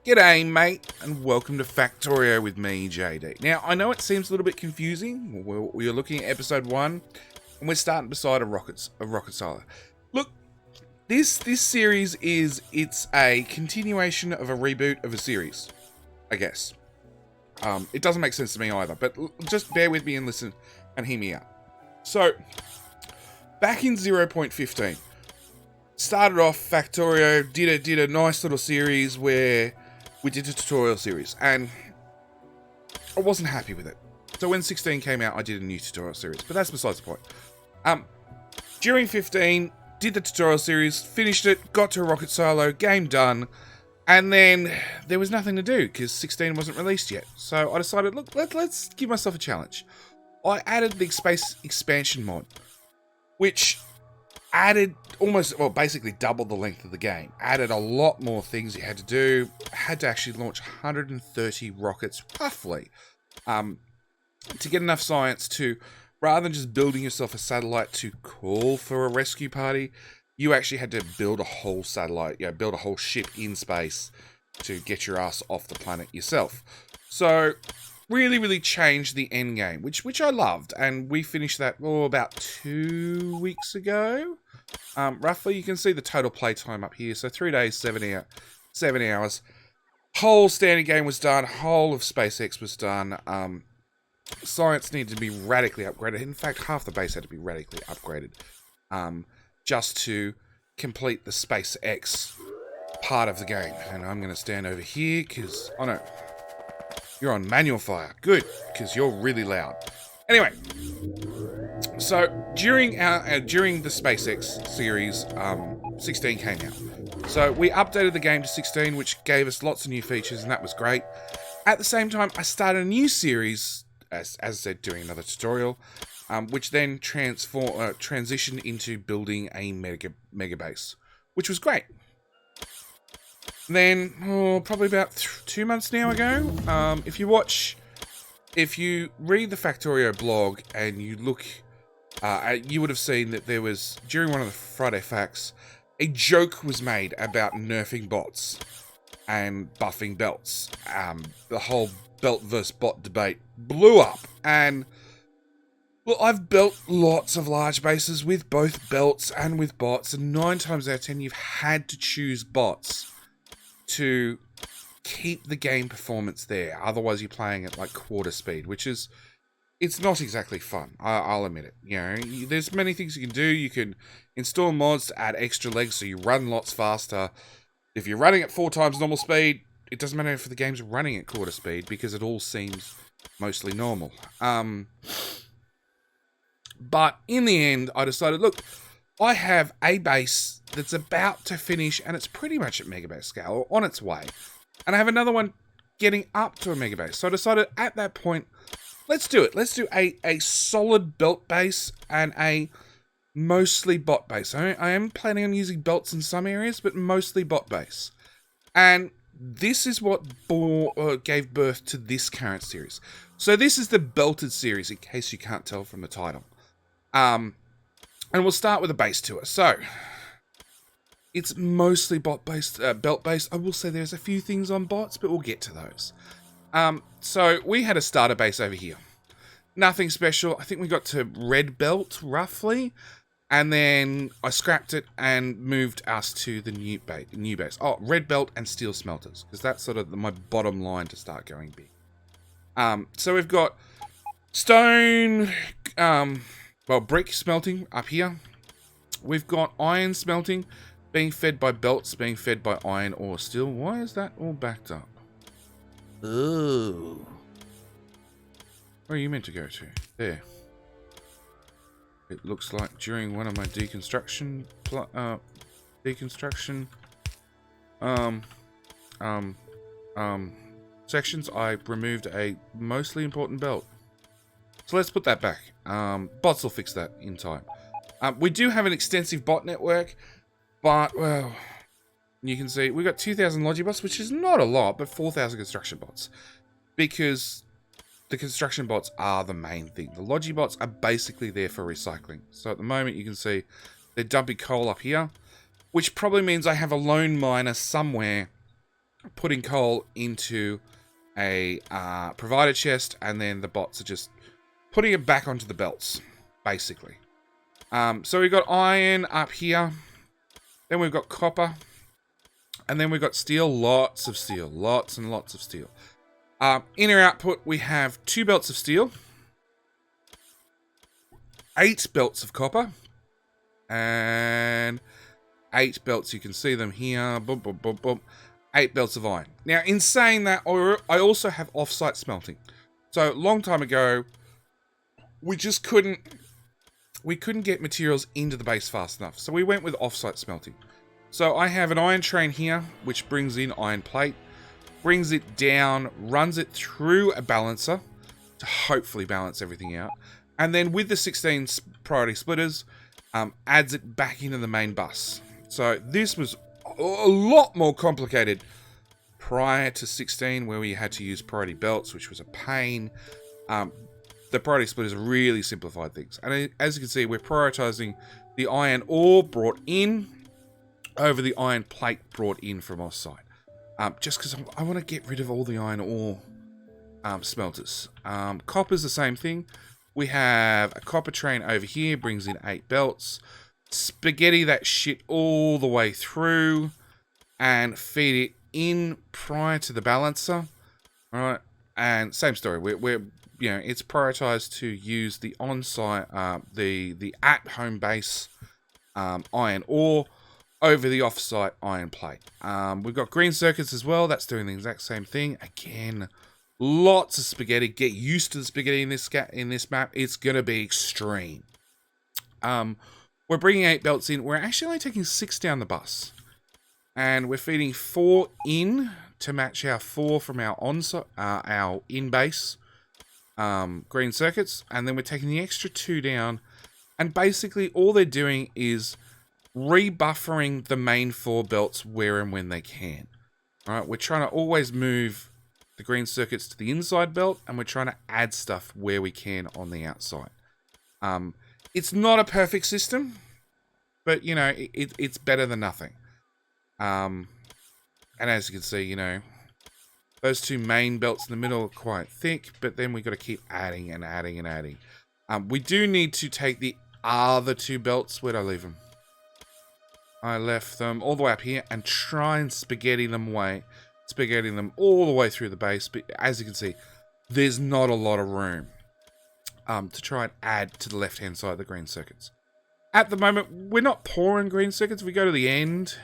G'day, mate, and welcome to Factorio with me, JD. Now, I know it seems a little bit confusing. We're looking at episode 1, and we're starting beside a rocket silo. Look, this series it's a continuation of a reboot of a series, I guess. It doesn't make sense to me either, but just bear with me and listen and hear me out. So, back in 0.15, started off Factorio, did a nice little series where we did a tutorial series, and I wasn't happy with it. So when 16 came out, I did a new tutorial series, but that's besides the point. During 15, did the tutorial series, finished it, got to a rocket silo, game done, and then there was nothing to do because 16 wasn't released yet. So I decided, look, let's give myself a challenge. I added the space expansion mod, which added basically doubled the length of the game. Added a lot more things you had to do. Had to actually launch 130 rockets, roughly, to get enough science to, rather than just building yourself a satellite to call for a rescue party, you actually had to build a whole satellite, build a whole ship in space to get your ass off the planet yourself. So, really changed the end game, which I loved, and we finished that about 2 weeks ago. Roughly, you can see the total playtime up here. So 3 days, 7 hours. Whole standard game was done. Whole of SpaceX was done. Science needed to be radically upgraded. In fact, half the base had to be radically upgraded, just to complete the SpaceX part of the game. And I'm going to stand over here because, oh no, you're on manual fire. Good, because you're really loud. Anyway, so during the SpaceX series, 16 came out. So we updated the game to 16, which gave us lots of new features, and that was great. At the same time, I started a new series, as I said, doing another tutorial, which then transitioned into building a mega base, which was great. Then, probably about 2 months now ago, if you read the Factorio blog and you look, you would have seen that there was, during one of the Friday Facts, a joke was made about nerfing bots and buffing belts. The whole belt versus bot debate blew up, and well, I've built lots of large bases with both belts and with bots, and 9 times out of 10 you've had to choose bots to keep the game performance there. Otherwise you're playing at like quarter speed, which is, it's not exactly fun. I'll admit it. There's many things you can do. You can install mods to add extra legs so you run lots faster. If you're running at 4 times normal speed, it doesn't matter if the game's running at quarter speed because it all seems mostly normal. But in the end, I decided, look, I have a base that's about to finish, and it's pretty much at megabase scale, or on its way. And I have another one getting up to a megabase. So I decided at that point, let's do it. Let's do a solid belt base and a mostly bot base. I am planning on using belts in some areas, but mostly bot base. And this is what gave birth to this current series. So this is the belted series, in case you can't tell from the title. And we'll start with a base tour. So, it's mostly bot-based, belt-based. I will say there's a few things on bots, but we'll get to those. So, we had a starter base over here. Nothing special. I think we got to red belt, roughly. And then I scrapped it and moved us to the new base. Oh, red belt and steel smelters, because that's sort of my bottom line to start going big. So, we've got stone... brick smelting up here. We've got iron smelting being fed by belts, being fed by iron or steel. Why is that all backed up? Oh. Where are you meant to go to? There. It looks like during one of my deconstruction sections, I removed a mostly important belt. So let's put that back. Bots will fix that in time. We do have an extensive bot network, but, well, you can see we've got 2,000 Logibots, which is not a lot, but 4,000 construction bots. Because the construction bots are the main thing. The Logibots are basically there for recycling. So at the moment, you can see they're dumping coal up here, which probably means I have a lone miner somewhere putting coal into a provider chest, and then the bots are just putting it back onto the belts, basically. So we've got iron up here, then we've got copper, and then we've got steel, lots of steel, lots and lots of steel. Inner output, we have 2 belts of steel, 8 belts of copper, and 8 belts, you can see them here, boom, boom, boom, boom, 8 belts of iron. Now, in saying that, I also have off-site smelting. So, long time ago, we just couldn't get materials into the base fast enough. So we went with off-site smelting. So I have an iron train here, which brings in iron plate, brings it down, runs it through a balancer to hopefully balance everything out. And then with the 16 priority splitters, adds it back into the main bus. So this was a lot more complicated prior to 16, where we had to use priority belts, which was a pain. The priority splitters really simplified things. And as you can see, we're prioritizing the iron ore brought in over the iron plate brought in from off-site. Just because I want to get rid of all the iron ore smelters. Copper's the same thing. We have a copper train over here, brings in 8 belts. Spaghetti that shit all the way through and feed it in prior to the balancer. All right, and same story. We're you know, it's prioritized to use the on-site, the at-home base iron ore over the off-site iron plate. We've got green circuits as well. That's doing the exact same thing. Again, lots of spaghetti. Get used to the spaghetti in this map. It's gonna be extreme. We're bringing 8 belts in. We're actually only taking 6 down the bus, and we're feeding 4 in to match our 4 from our on-site, our in-base. Green circuits, and then we're taking the extra 2 down, and basically all they're doing is rebuffering the main 4 belts where and when they can. Alright, we're trying to always move the green circuits to the inside belt, and we're trying to add stuff where we can on the outside. It's not a perfect system, but you know, it's better than nothing. And as you can see, you know, those 2 main belts in the middle are quite thick, but then we've got to keep adding and adding and adding. We do need to take the other 2 belts. Where'd I leave them? I left them all the way up here and try and spaghetti them all the way through the base. But as you can see, there's not a lot of room to try and add to the left-hand side of the green circuits. At the moment, we're not pouring green circuits. If we go to the end,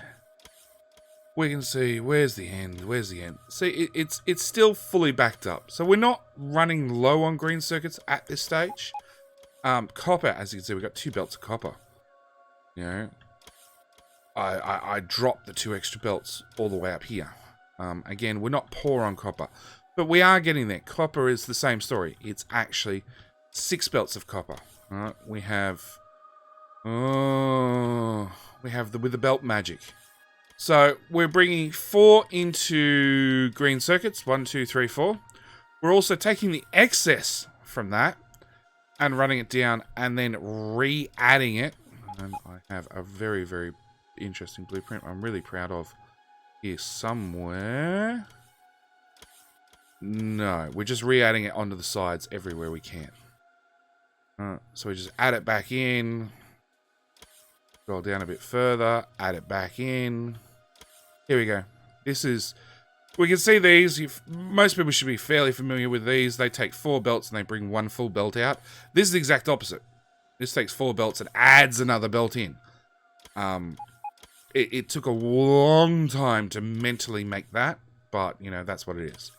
we can see, where's the end? Where's the end? See, it's still fully backed up. So we're not running low on green circuits at this stage. Copper, as you can see, we've got 2 belts of copper. You know, I dropped the 2 extra belts all the way up here. Again, we're not poor on copper, but we are getting there. Copper is the same story. It's actually 6 belts of copper. All right, we have with the belt magic. So we're bringing 4 into green circuits, 1, 2, 3, 4. We're also taking the excess from that and running it down and then re-adding it. And I have a very, very interesting blueprint I'm really proud of here somewhere. No, we're just re-adding it onto the sides everywhere we can. So we just add it back in. Scroll down a bit further, add it back in. Here we go. We can see these. Most people should be fairly familiar with these. They take 4 belts and they bring 1 full belt out. This is the exact opposite. This takes 4 belts and adds another belt in. It took a long time to mentally make that, but, you know, that's what it is.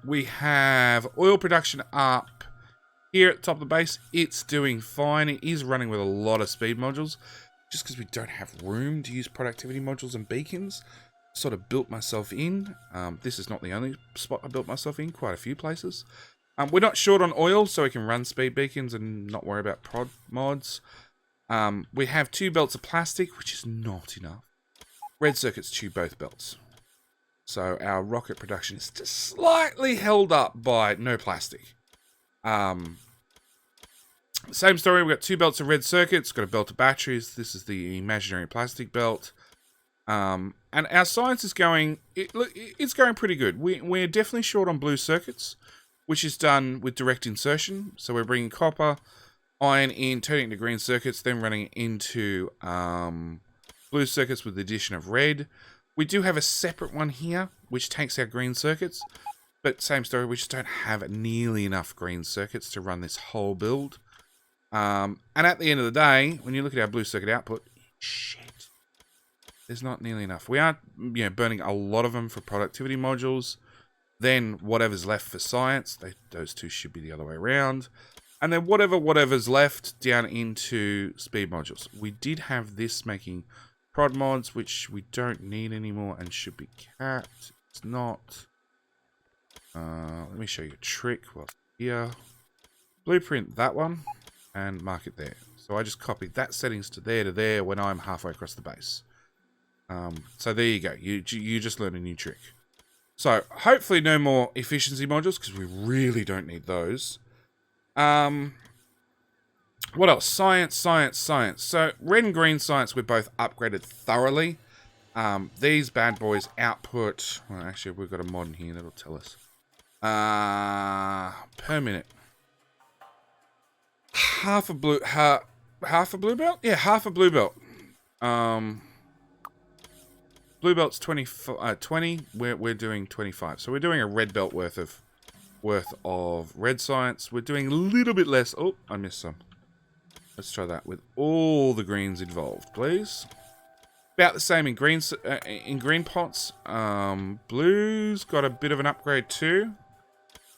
We have oil production up here at the top of the base. It's doing fine. It is running with a lot of speed modules. Just because we don't have room to use productivity modules and beacons, sort of built myself in. This is not the only spot I built myself in, quite a few places. We're not short on oil, so we can run speed beacons and not worry about prod mods. We have 2 belts of plastic, which is not enough. Red circuits chew both belts. So our rocket production is just slightly held up by no plastic. Same story, we've got 2 belts of red circuits, got a belt of batteries. This is the imaginary plastic belt. And our science is going, it's going pretty good. We're definitely short on blue circuits, which is done with direct insertion. So we're bringing copper, iron in, turning it into green circuits, then running it into blue circuits with the addition of red. We do have a separate one here, which takes our green circuits. But same story, we just don't have nearly enough green circuits to run this whole build. And at the end of the day, when you look at our blue circuit output, shit, there's not nearly enough. We are, burning a lot of them for productivity modules. Then whatever's left for science, those two should be the other way around. And then whatever's left down into speed modules. We did have this making prod mods, which we don't need anymore and should be capped. It's not. Let me show you a trick. Well, here, blueprint that one and mark it there. So I just copied that settings to there when I'm halfway across the base. So there you go. You just learned a new trick. So hopefully no more efficiency modules because we really don't need those. What else? Science. So red and green science, we're both upgraded thoroughly. These bad boys output. Well, actually, we've got a mod in here that'll tell us. Per minute. Half a blue belt? Yeah, half a blue belt. Blue belt's 20. We're doing 25. So we're doing a red belt worth of red science. We're doing a little bit less. Oh, I missed some. Let's try that with all the greens involved, please. About the same in green pots. Blue's got a bit of an upgrade too.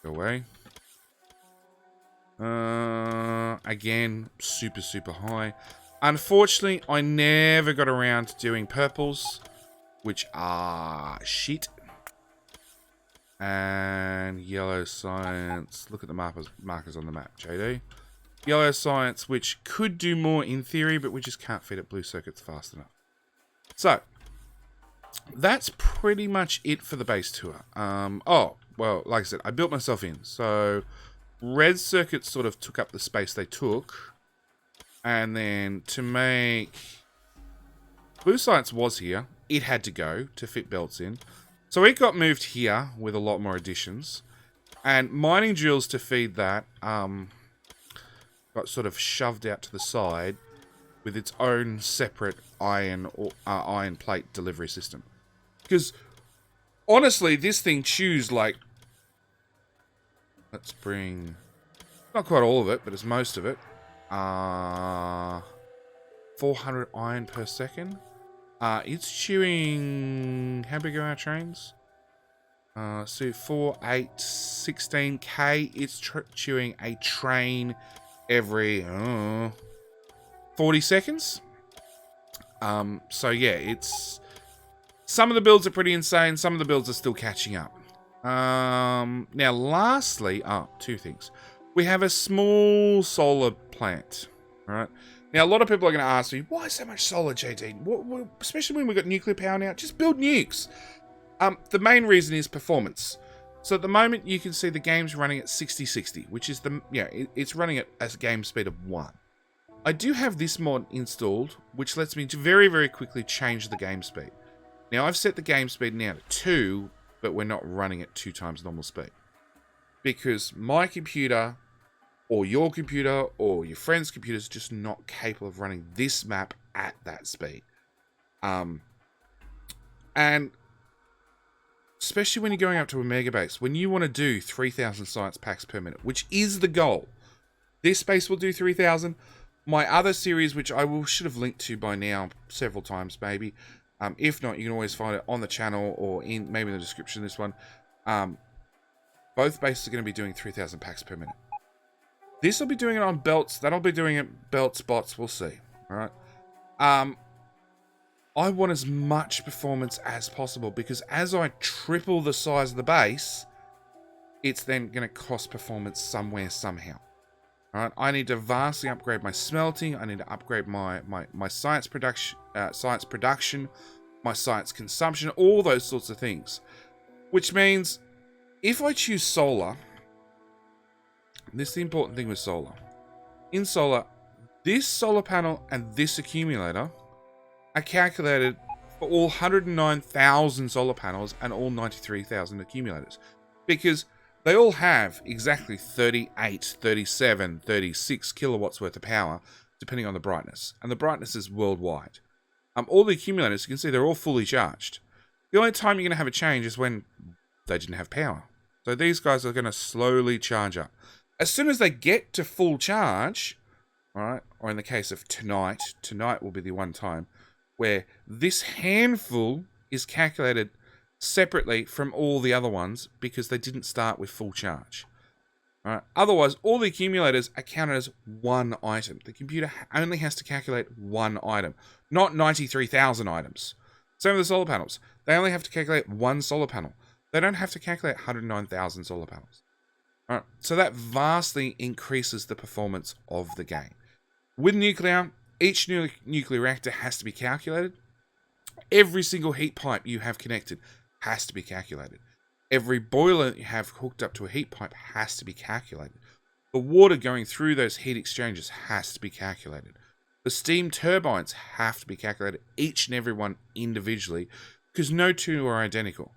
Go away. Again, super high. Unfortunately, I never got around to doing purples, which are shit. And yellow science. Look at the markers on the map, JD. Yellow science, which could do more in theory, but we just can't feed it blue circuits fast enough. So, that's pretty much it for the base tour. Oh, well, like I said, I built myself in. So, red circuits sort of took up the space they took. And then to make... Blue science was here. It had to go to fit belts in. So it got moved here with a lot more additions. And mining drills to feed that got sort of shoved out to the side with its own separate iron plate delivery system. Because honestly, this thing chews like... Let's bring... Not quite all of it, but it's most of it. 400 iron per second. It's chewing... How big are our trains? So 4, 8, 16k. It's chewing a train every 40 seconds. So yeah, it's... Some of the builds are pretty insane. Some of the builds are still catching up. Now, lastly... two things. We have a small solar plant. Right? Now, a lot of people are going to ask me, why so much solar, JD? Especially when we've got nuclear power now. Just build nukes. The main reason is performance. So at the moment, you can see the game's running at 6060, which is it's running at a game speed of 1. I do have this mod installed, which lets me very, very quickly change the game speed. Now, I've set the game speed now to 2, but we're not running at 2 times normal speed. Because my computer, or your computer, or your friend's computer is just not capable of running this map at that speed. And especially when you're going up to a mega base, when you want to do 3,000 science packs per minute, which is the goal. This base will do 3,000. My other series, which I should have linked to by now several times, maybe. If not, you can always find it on the channel or maybe in the description of this one. Both bases are going to be doing 3,000 packs per minute. This will be doing it on belts. That'll be doing it belt spots. We'll see. All right. I want as much performance as possible because as I triple the size of the base, it's then going to cost performance somewhere, somehow. All right. I need to vastly upgrade my smelting. I need to upgrade my science production, my science consumption, all those sorts of things. Which means if I choose solar, this is the important thing with solar. In solar, this solar panel and this accumulator are calculated for all 109,000 solar panels and all 93,000 accumulators. Because they all have exactly 38, 37, 36 kilowatts worth of power, depending on the brightness. And the brightness is worldwide. All the accumulators, you can see they're all fully charged. The only time you're going to have a change is when they didn't have power. So these guys are going to slowly charge up. As soon as they get to full charge, all right, or in the case of tonight will be the one time where this handful is calculated separately from all the other ones because they didn't start with full charge. All right. Otherwise, all the accumulators are counted as one item. The computer only has to calculate one item, not 93,000 items. Same with the solar panels. They only have to calculate one solar panel. They don't have to calculate 109,000 solar panels. All right. So that vastly increases the performance of the game. With nuclear, each nuclear reactor has to be calculated. Every single heat pipe you have connected has to be calculated. Every boiler you have hooked up to a heat pipe has to be calculated. The water going through those heat exchangers has to be calculated. The steam turbines have to be calculated, each and every one individually, because no two are identical.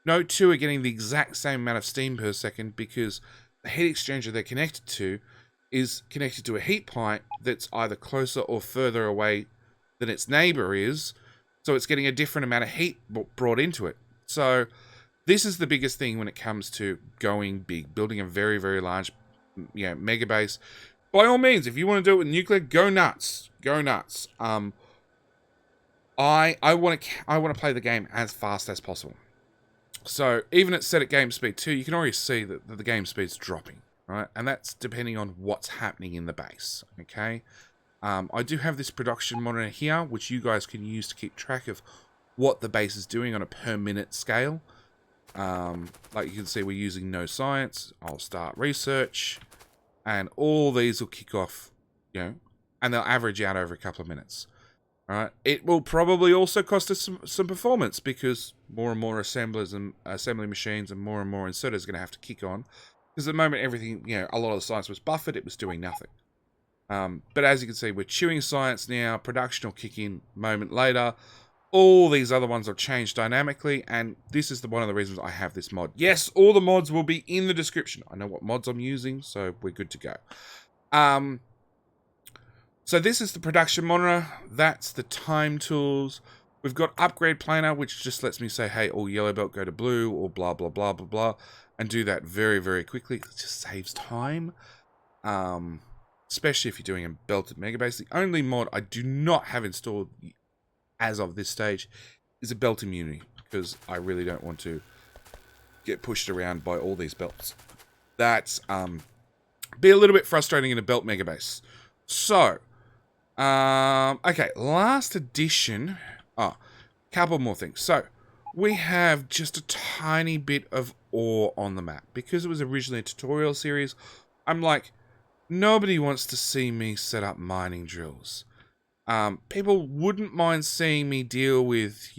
No two are getting the exact same amount of steam per second because the heat exchanger they're connected to is connected to a heat pipe that's either closer or further away than its neighbor is, so it's getting a different amount of heat brought into it. So this is the biggest thing when it comes to going big, building a very, very large, mega base. By all means, if you want to do it with nuclear, go nuts. Go nuts. I want to play the game as fast as possible. So even at set at game speed 2, you can already see that the game speed's dropping, right? And that's depending on what's happening in the base, okay? I do have this production monitor here, which you guys can use to keep track of what the base is doing on a per minute scale. Like you can see, we're using no science. I'll start research, and all these will kick off, and they'll average out over a couple of minutes. All right. It will probably also cost us some performance because more and more assemblers and assembly machines and more inserters are going to have to kick on. Because at the moment, everything, a lot of the science was buffered. It was doing nothing. But as you can see, we're chewing science now. Production will kick in a moment later. All these other ones will change dynamically, and this is one of the reasons I have this mod. Yes, all the mods will be in the description. I know what mods I'm using, so we're good to go. So this is the production monitor. That's the time tools. We've got upgrade planner, which just lets me say, hey, all yellow belt go to blue, or blah, blah, blah, blah, blah, and do that very, very quickly. It just saves time, especially if you're doing a belted megabase. The only mod I do not have installed as of this stage is a belt immunity, because I really don't want to get pushed around by all these belts. That's be a little bit frustrating in a belt megabase. So, okay, last edition. Couple more things. So, we have just a tiny bit of ore on the map. Because it was originally a tutorial series, I'm like, nobody wants to see me set up mining drills. People wouldn't mind seeing me deal with,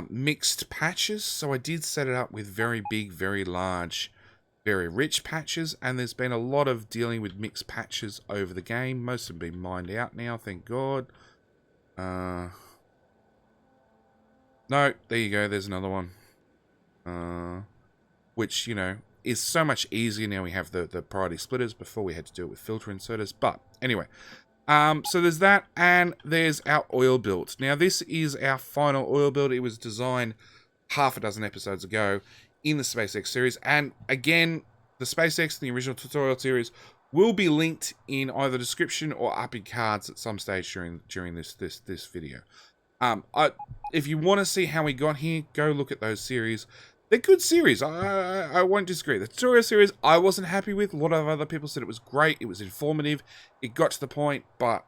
mixed patches. So I did set it up with very big, very large, very rich patches. And there's been a lot of dealing with mixed patches over the game. Most have been mined out now, thank God. No, there you go. There's another one. Which, is so much easier now we have the priority splitters. Before we had to do it with filter inserters. But anyway. So there's that, and there's our oil build. Now, this is our final oil build. It was designed half a dozen episodes ago in the SpaceX series. And again, the SpaceX and the original tutorial series will be linked in either description or up in cards at some stage during this video. If you want to see how we got here, go look at those series. They're good series. I won't disagree. The tutorial series, I wasn't happy with. A lot of other people said it was great. It was informative. It got to the point, but,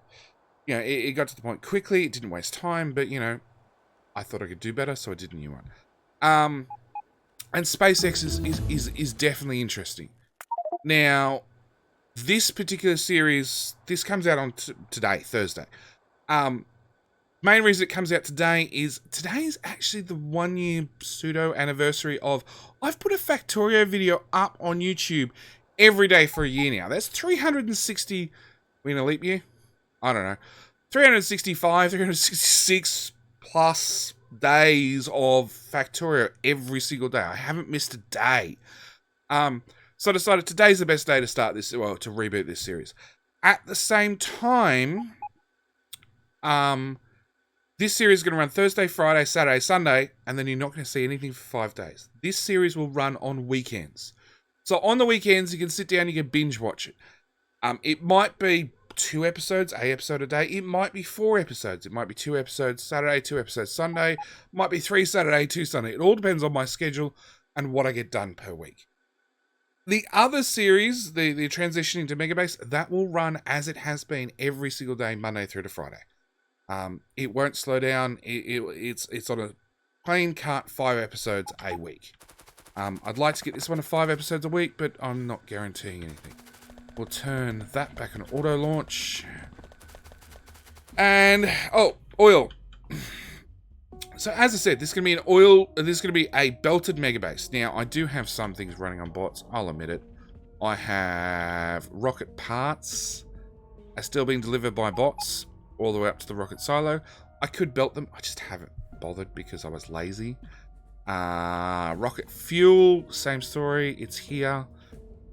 it got to the point quickly. It didn't waste time, but, I thought I could do better, so I did a new one. And SpaceX is definitely interesting. Now, this particular series, this comes out on today, Thursday. Main reason it comes out today is actually the 1 year pseudo anniversary of I've put a Factorio video up on YouTube every day for a year now. That's 360, we in a leap year? I don't know. 365, 366 plus days of Factorio every single day. I haven't missed a day. So I decided today's the best day to start this, well, to reboot this series. At the same time, this series is going to run Thursday, Friday, Saturday, Sunday, and then you're not going to see anything for 5 days. This series will run on weekends. So on the weekends, you can sit down, you can binge watch it. It might be 2 episodes, a episode a day. It might be 4 episodes. It might be 2 episodes Saturday, 2 episodes Sunday. It might be 3 Saturday, 2 Sunday. It all depends on my schedule and what I get done per week. The other series, the transitioning to Megabase, that will run as it has been every single day, Monday through to Friday. It won't slow down. It's on a plain cut 5 episodes a week. I'd like to get this one to 5 episodes a week, but I'm not guaranteeing anything. We'll turn that back on auto launch. And, oil. So as I said, this is going to be a belted megabase. Now, I do have some things running on bots. I'll admit it. I have rocket parts are still being delivered by bots all the way up to the rocket silo. I could belt them. I just haven't bothered because I was lazy. Rocket fuel, same story. It's here.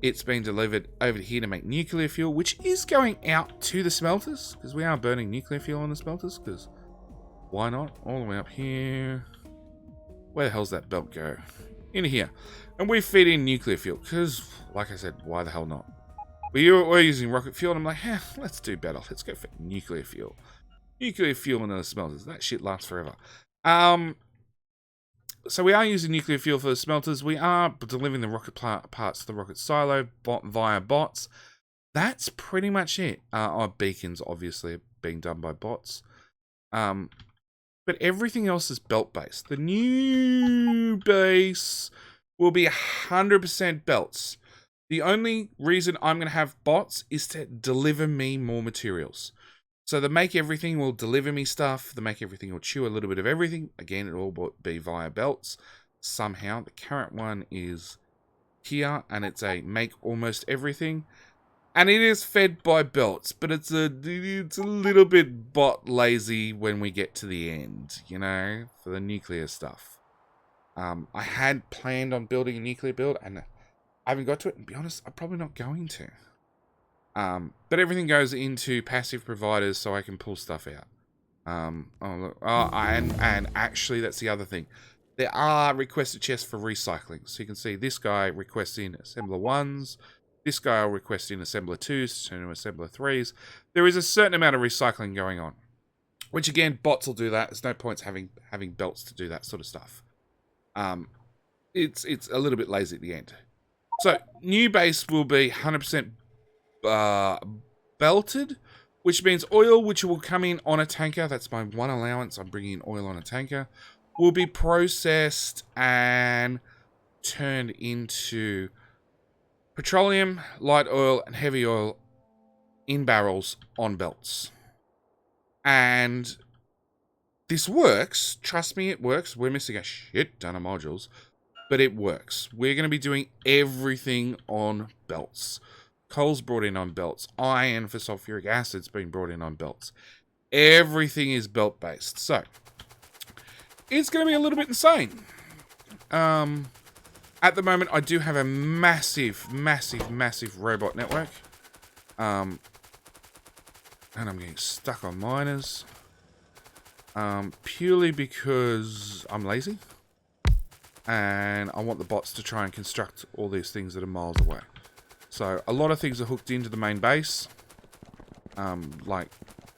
It's been delivered over here to make nuclear fuel, which is going out to the smelters because we are burning nuclear fuel on the smelters because why not? All the way up here. Where the hell's that belt go? Into here. And we feed in nuclear fuel because, like I said, why the hell not? We're using rocket fuel and I'm like, let's do better. Let's go for nuclear fuel. Nuclear fuel in the smelters. That shit lasts forever. So we are using nuclear fuel for the smelters. We are delivering the rocket parts to the rocket silo via bots. That's pretty much it. Our beacons, obviously, being done by bots. But everything else is belt-based. The new base will be 100% belts. The only reason I'm going to have bots is to deliver me more materials. So the Make Everything will deliver me stuff. The Make Everything will chew a little bit of everything. Again, it will be via belts somehow. The current one is here, and it's a Make Almost Everything. And it is fed by belts, but it's a little bit bot lazy when we get to the end, you know, for the nuclear stuff. I had planned on building a nuclear build, and I haven't got to it. And to be honest, I'm probably not going to. But everything goes into passive providers so I can pull stuff out. And actually, that's the other thing. There are requested chests for recycling. So you can see this guy requesting assembler 1s. This guy will request in assembler 2s to assembler 3s. There is a certain amount of recycling going on. Which again, bots will do that. There's no point having belts to do that sort of stuff. It's a little bit lazy at the end. So, new base will be 100% belted, which means oil, which will come in on a tanker. That's my one allowance. I'm bringing in oil on a tanker. Will be processed and turned into petroleum, light oil, and heavy oil in barrels on belts. And this works. Trust me, it works. We're missing a shit ton of modules, but it works. We're going to be doing everything on belts. Coal's brought in on belts. Iron for sulfuric acid's been brought in on belts. Everything is belt-based. So, it's going to be a little bit insane. At the moment, I do have a massive robot network. And I'm getting stuck on miners. Purely because I'm lazy. And I want the bots to try and construct all these things that are miles away. So, a lot of things are hooked into the main base. Like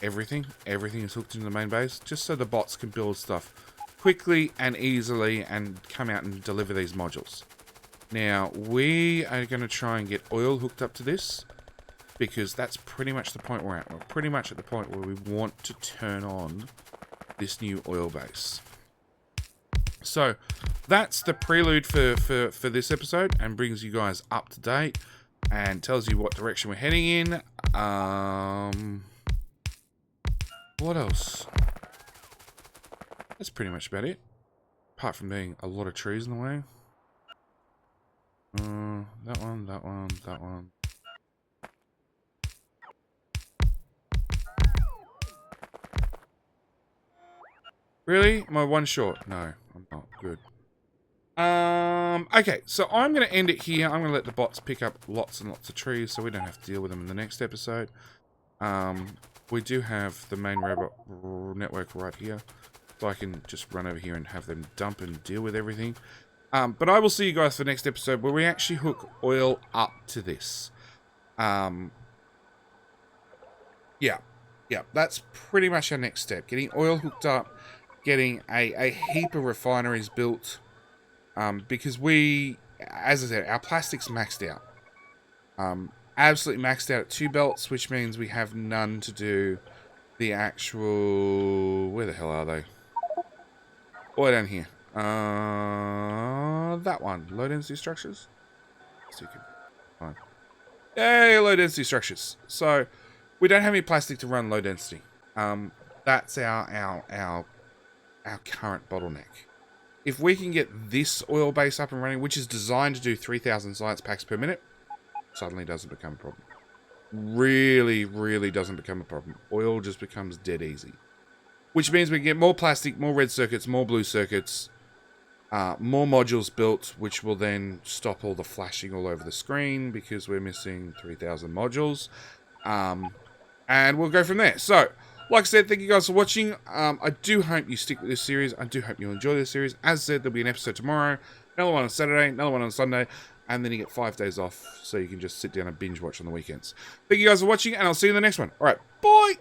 everything. Everything is hooked into the main base. Just so the bots can build stuff quickly and easily and come out and deliver these modules. Now, we are going to try and get oil hooked up to this, because that's pretty much the point we're at. We're pretty much at the point where we want to turn on this new oil base. So, that's the prelude for this episode, and brings you guys up to date, and tells you what direction we're heading in. What else? That's pretty much about it. Apart from being a lot of trees in the way. That one. Really? Am I one short? No, I'm not. Good. Okay, so I'm going to end it here. I'm going to let the bots pick up lots and lots of trees so we don't have to deal with them in the next episode. We do have the main robot network right here. So I can just run over here and have them dump and deal with everything. But I will see you guys for the next episode where we actually hook oil up to this. Yeah, that's pretty much our next step. Getting oil hooked up, getting a heap of refineries built. Because we, as I said, our plastic's maxed out. Absolutely maxed out at 2 belts, which means we have none to do the actual... Where the hell are they? Or down here. That one. Low density structures? Fine. Yay, low density structures. So, we don't have any plastic to run low density. That's our current bottleneck. If we can get this oil base up and running, which is designed to do 3,000 science packs per minute, suddenly doesn't become a problem. Really, really doesn't become a problem. Oil just becomes dead easy. Which means we can get more plastic, more red circuits, more blue circuits, more modules built, which will then stop all the flashing all over the screen because we're missing 3,000 modules. And we'll go from there. So, like I said, thank you guys for watching. I do hope you stick with this series. I do hope you enjoy this series. As said, there'll be an episode tomorrow, another one on Saturday, another one on Sunday, and then you get 5 days off so you can just sit down and binge watch on the weekends. Thank you guys for watching, and I'll see you in the next one. All right, bye!